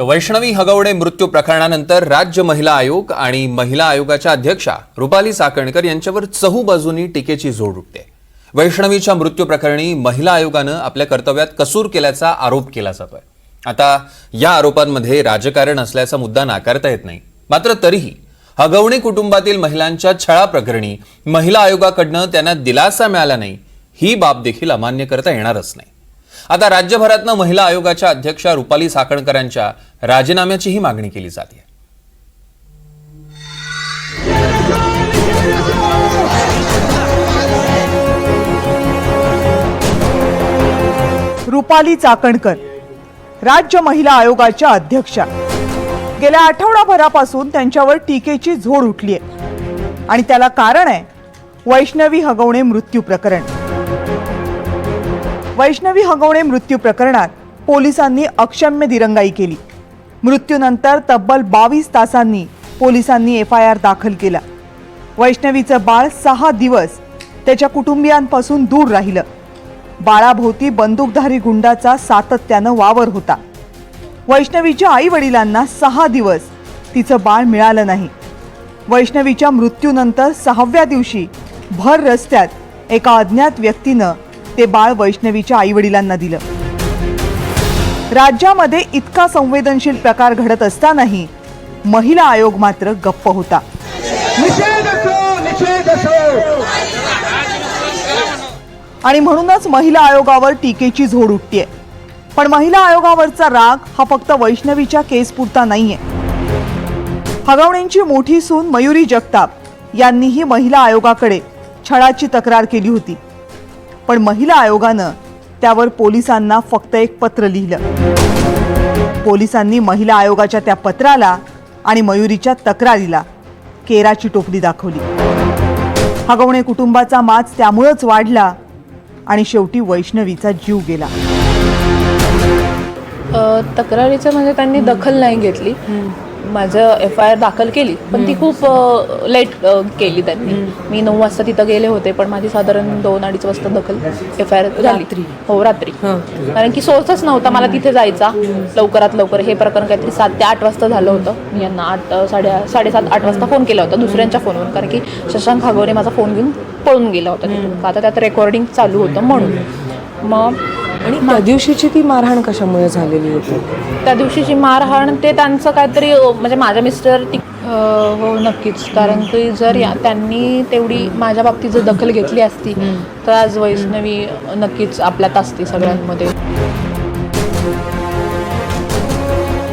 तर वैष्णवी हगवणे मृत्यू प्रकरणानंतर राज्य महिला आयोग आणि महिला आयोगाच्या अध्यक्षा रुपाली चाकणकर यांच्यावर चहूबाजूंनी टीकेची झोड उठते। वैष्णवीच्या मृत्यू प्रकरणी महिला आयोगानं आपल्या कर्तव्यात कसूर केल्याचा आरोप केला जातोय। आता या आरोपांमध्ये राजकारण असल्याचा मुद्दा नाकारता येत नाही, मात्र तरीही हगवणे कुटुंबातील महिलांच्या छळा प्रकरणी महिला आयोगाकडनं त्यांना दिलासा मिळाला नाही, ही बाब देखील अमान्य करता येणारच नाही। आता राज्यभरातनं महिला आयोगाच्या अध्यक्षा रुपाली चाकणकरांच्या राजीनाम्याचीही मागणी केली जाते। रुपाली चाकणकर राज्य महिला आयोगाच्या अध्यक्षा, गेल्या आठवडाभरापासून त्यांच्यावर टीकेची झोड उठली आहे आणि त्याला कारण आहे वैष्णवी हगवणे मृत्यू प्रकरण। वैष्णवी हगवणे मृत्यू प्रकरणात पोलिसांनी अक्षम्य दिरंगाई केली। मृत्यूनंतर तब्बल 22 तासांनी पोलिसांनी FIR दाखल केला। वैष्णवीचं बाळ 6 दिवस त्याच्या कुटुंबियांपासून दूर राहिलं। बाळाभोवती बंदूकधारी गुंडाचा सातत्यानं वावर होता। वैष्णवीच्या आई वडिलांना 6 दिवस तिचं बाळ मिळालं नाही। वैष्णवीच्या मृत्यूनंतर 6व्या दिवशी भर रस्त्यात एका अज्ञात व्यक्तीनं ते बाळ वैष्णवीच्या आई वडिलांना दिलं। राज्यामध्ये इतका संवेदनशील प्रकार घडत असतानाही महिला आयोग मात्र गप्प होता। आणि म्हणूनच महिला आयोगावर टीकेची झोड उठतीये। पण महिला आयोगावरचा राग हा फक्त वैष्णवीच्या केस पुरता नाहीये। हगवणेंची मोठी सून मयुरी जगताप यांनीही महिला आयोगाकडे छळाची तक्रार केली होती, पण महिला आयोगानं त्यावर पोलिसांना फक्त एक पत्र लिहिलं। पोलिसांनी महिला आयोगाच्या त्या पत्राला आणि मयुरीच्या तक्रारीला केराची टोपली दाखवली। हगवणे कुटुंबाचा माज त्यामुळेच वाढला आणि शेवटी वैष्णवीचा जीव गेला। तक्रारीचं म्हणजे त्यांनी दखल नाही घेतली। माझं FIR दाखल केली, पण ती खूप लेट केली त्यांनी। मी 9 वाजता तिथं गेले होते, पण माझी साधारण 2-2:30 वाजता दखल FIR झाली। हो, रात्री, कारण की सोर्सच नव्हता मला तिथे जायचा लवकरात लवकर। हे प्रकरण काहीतरी 7 ते 8 वाजता झालं होतं। मी यांना 7:30-8 वाजता फोन केला होता दुसऱ्यांच्या फोनवरून, कारण की शशांक हगवणे माझा फोन घेऊन पळून गेला होता तिथून। आता त्यात रेकॉर्डिंग चालू होतं म्हणून। मग आणि त्या दिवशीची ती मारहाण कशामुळे झालेली होती? त्या दिवशीची मारहाण ते त्यांचं काहीतरी म्हणजे माझ्या मिस्टर हो नक्कीच, कारण की जर त्यांनी तेवढी माझ्या बाबतीत जर दखल घेतली असती तर आज वैष्णवी नक्कीच आपल्यात असती सगळ्यांमध्ये।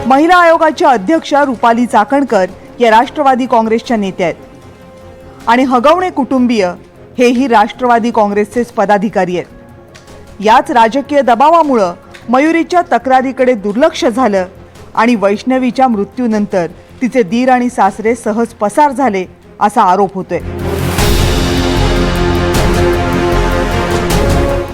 महिला आयोगाच्या अध्यक्षा रुपाली चाकणकर या राष्ट्रवादी काँग्रेसच्या नेत्या आहेत आणि हगवणे कुटुंबीय हेही राष्ट्रवादी काँग्रेसचेच पदाधिकारी आहेत। याच राजकीय दबावामुळे मयुरीच्या तक्रारीकडे दुर्लक्ष झालं आणि वैष्णवीच्या मृत्यूनंतर तिचे दीर आणि सासरे सहज पसार झाले असा आरोप होतोय।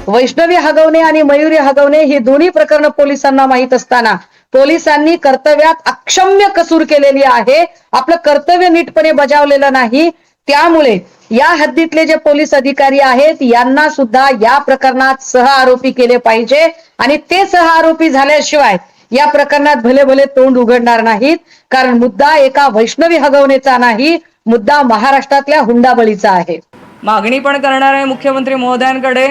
वैष्णवी हगवणे आणि मयुरी हगवणे ही दोन्ही प्रकरण पोलिसांना माहित असताना पोलिसांनी कर्तव्यात अक्षम्य कसूर केलेली आहे, आपलं कर्तव्य नीटपणे बजावलेलं नाही। त्यामुळे या हद्दीतले जे पोलीस अधिकारी आहेत यांना सुद्धा या प्रकरणात सह आरोपी केले पाहिजे आणि ते सह आरोपी झाल्याशिवाय या प्रकरणात भले भले तोंड उघडणार नाहीत, कारण मुद्दा एका वैष्णवी हगवणेचा नाही, मुद्दा महाराष्ट्रातल्या हुंडाबळीचा आहे। मागणी पण करणार आहे मुख्यमंत्री महोदयांकडे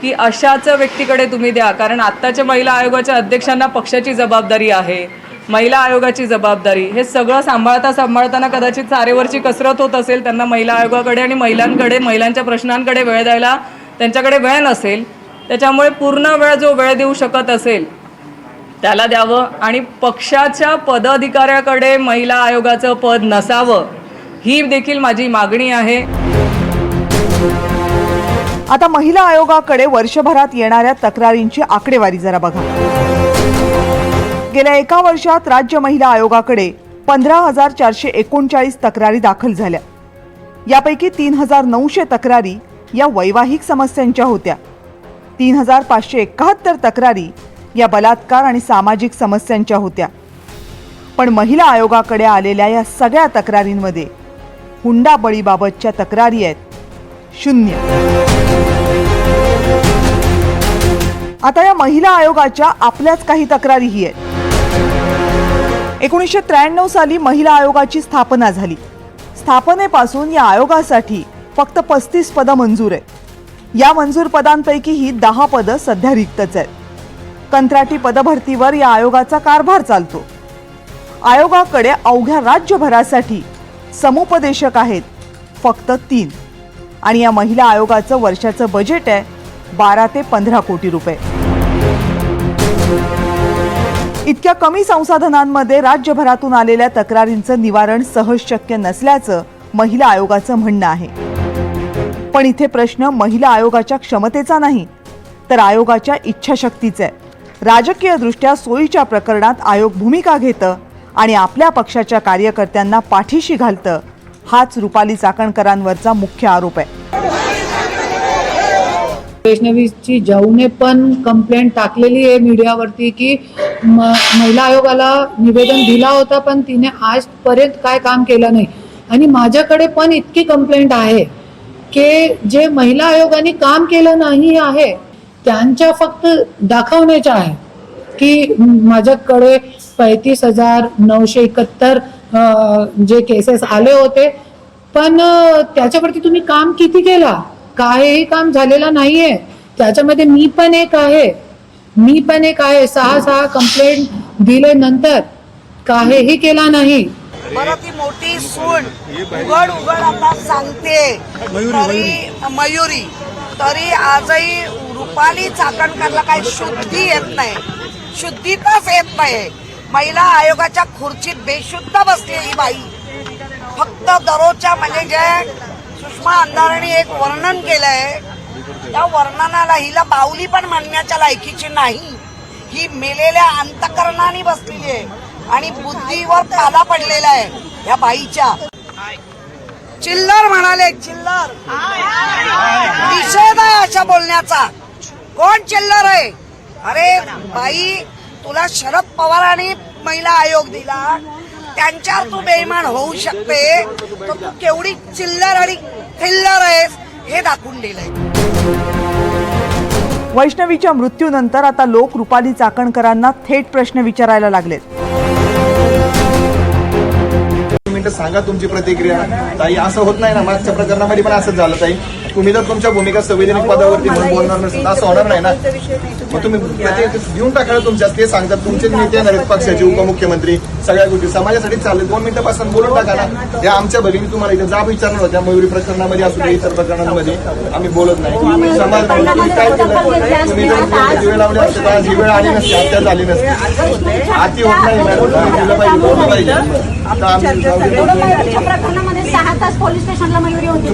की अशाच व्यक्तीकडे तुम्ही द्या, कारण आत्ताच्या महिला आयोगाच्या अध्यक्षांना पक्षाची जबाबदारी आहे, महिला आयोगाची जबाबदारी। हे सगळं सांभाळताना कदाचित चारेवरची कसरत होत असेल त्यांना महिला आयोगाकडे आणि महिलांकडे, महिलांच्या प्रश्नांकडे वेळ द्यायला त्यांच्याकडे वेळ नसेल। त्याच्यामुळे पूर्ण वेळ जो वेळ देऊ शकत असेल त्याला द्यावं आणि पक्षाच्या पदाधिकाऱ्याकडे महिला आयोगाचं पद नसावं, ही देखील माझी मागणी आहे। आता महिला आयोगाकडे वर्षभरात येणाऱ्या तक्रारींची आकडेवारी जरा बघा। गेल्या 1 वर्षात राज्य महिला आयोगाकडे 15,439 तक्रारी दाखल झाल्या। यापैकी 3,900 तक्रारी या वैवाहिक समस्यांच्या होत्या। 3,571 तक्रारी या बलात्कार आणि सामाजिक समस्यांच्या होत्या। पण महिला आयोगाकडे आलेल्या या सगळ्या तक्रारींमध्ये हुंडाबळीबाबतच्या तक्रारी आहेत 0। आता या महिला आयोगाच्या आपल्याच काही तक्रारीही आहेत। 1993 साली महिला आयोगाची स्थापना झाली. स्थापनेपासून या आयोगासाठी फक्त 35 पदं मंजूर आहेत. या मंजूर पदांपैकी ही 10 पदं सध्या रिक्तच आहेत. कंत्राटी पदभरतीवर या आयोगाचा कारभार चालतो. आयोगाकडे अवघ्या राज्यभरासाठी समुपदेशक आहेत फक्त 3 आणि या महिला आयोगाचं वर्षाचं बजेट आहे 12 ते 15 कोटी रुपये. इतक्या कमी संसाधनांमध्ये राज्यभरातून आलेल्या तक्रारींचं निवारण सहज शक्य नसल्याचं महिला आयोगाचं म्हणणं आहे. पण इथे प्रश्न महिला आयोगाच्या क्षमतेचा नाही तर आयोगाच्या इच्छाशक्तीचा आहे. राजकीयदृष्ट्या सोयीच्या प्रकरणात आयोग भूमिका घेतं आणि आपल्या पक्षाच्या कार्यकर्त्यांना पाठीशी घालतं, हाच रुपाली चाकणकरांवरचा मुख्य आरोप आहे. वैष्णवीची जाऊने पण कंप्लेंट टाकलेली आहे मीडियावरती की महिला आयोगाला निवेदन दिला होता पण तिने आजपर्यंत काय काम केलं नाही. आणि माझ्याकडे पण इतकी कंप्लेंट आहे की जे महिला आयोगाने काम केलं नाही आहे त्यांच्या फक्त दाखवण्याच्या आहे की माझ्याकडे 35,971 जे केसेस आले होते पण त्याच्यावरती तुम्ही काम किती केला? काहीही काम झालेलं नाहीये. त्याच्यामध्ये मी पण एक आहे 6 कंप्लेंट दिले नंतर काहीही केला नाही. बरं ती मोठी सून उघड आता सांगते मयुरी तरी आजही रुपाली चाकणकरला काही शुद्धी येत नाही, शुद्धीतच येत नाही. महिला आयोगाच्या खुर्चीत बेशुद्ध बसली ही बाई. फक्त दररोजच्या म्हणजे जे सुषमा अंधारांनी एक वर्णन केलंय त्या वर्णनाला हिला बाहुली पण म्हणण्याच्या लायकीची नाही. ही मेलेल्या अंतकरणाने बसलेली आहे आणि बुद्धीवर काला पडलेला आहे या बाईच्या. चिल्लर म्हणाले, चिल्लर. निषेध आहे अशा बोलण्याचा. कोण चिल्लर आहे? अरे बाई, तुला शरद पवारांनी महिला आयोग दिला, त्यांच्यावर तू बेईमान होऊ शकते तर तू केवढी चिल्लर आणि थिल्लर आहेस हे दाखवून दिलंय. वैष्णवीच्या मृत्यूनंतर आता लोक रुपाली चाकणकरांना थेट प्रश्न विचारायला लागलेत. सांगा तुमची प्रतिक्रिया. ताई, असं होत नाही ना, मागच्या प्रकरणामध्ये पण असंच झालं. ताई, तुम्ही जर तुमच्या भूमिका संवैधानिक पदावरती म्हणून बोलणार नसेल असं होणार नाही ना. मग तुम्ही देऊन टाका तुमच्या. ते सांगतात तुमचे नेते येणार आहेत पक्षाचे, उपमुख्यमंत्री, सगळ्या गोष्टी समाजासाठी चालले. 2 मिनिटापासून बोलून टाका ना. त्या आमच्या भगिनी तुम्हाला इथे जाब विचारणार होत्या मयुरी प्रकरणामध्ये असू दे, इतर प्रकरणांमध्ये आम्ही बोलत नाही. समाज तुम्ही काय केलं? तुम्ही जर दिवे लावले असते तर आज ही वेळ आली नसते, हत्या झाली नसते. आती होत नाही मॅडम, दिलं पाहिजे, बोललं पाहिजे. आता आम्ही प्रकरणामध्ये 6 तास पोलीस स्टेशनला मयुरी होती.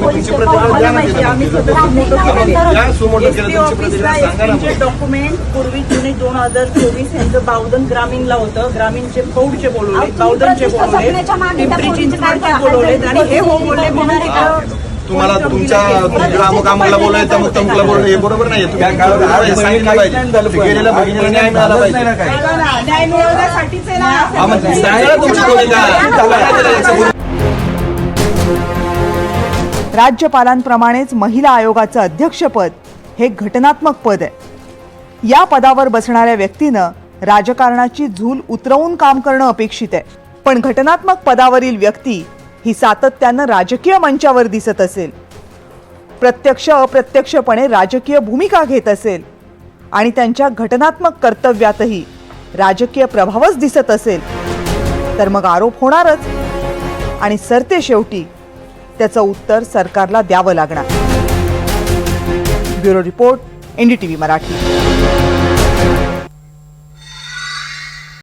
डॉक्युमेंट पूर्वी जुने 2024 यांचं बावधन ग्रामीणला होतं. ग्रामीणचे पौडचे बोलवले, बावधनचे बोलवले, पिंपरी चिंचवडचे बोलवले आणि हे हो बोलले म्हणून तुम्हाला तुमच्या ग्रामकामाला बोलायचं, मग तमुकला बोलणं हे बरोबर नाही. तुम्ही सांगितलं पाहिजे, गेलेल्या भगिनीला न्याय मिळाला पाहिजे. न्याय मिळवण्यासाठीच राज्यपालांप्रमाणेच महिला आयोगाचं अध्यक्षपद हे घटनात्मक पद आहे. या पदावर बसणाऱ्या व्यक्तीनं राजकारणाची झूल उतरवून काम करणं अपेक्षित आहे. पण घटनात्मक पदावरील व्यक्ती ही सातत्यानं राजकीय मंचावर दिसत असेल, प्रत्यक्ष अप्रत्यक्षपणे राजकीय भूमिका घेत असेल आणि त्यांच्या घटनात्मक कर्तव्यातही राजकीय प्रभावच दिसत असेल तर मग आरोप होणारच आणि सरते शेवटी त्याचं उत्तर सरकारला द्यावं लागणार. Bureau report, NDTV Marathi.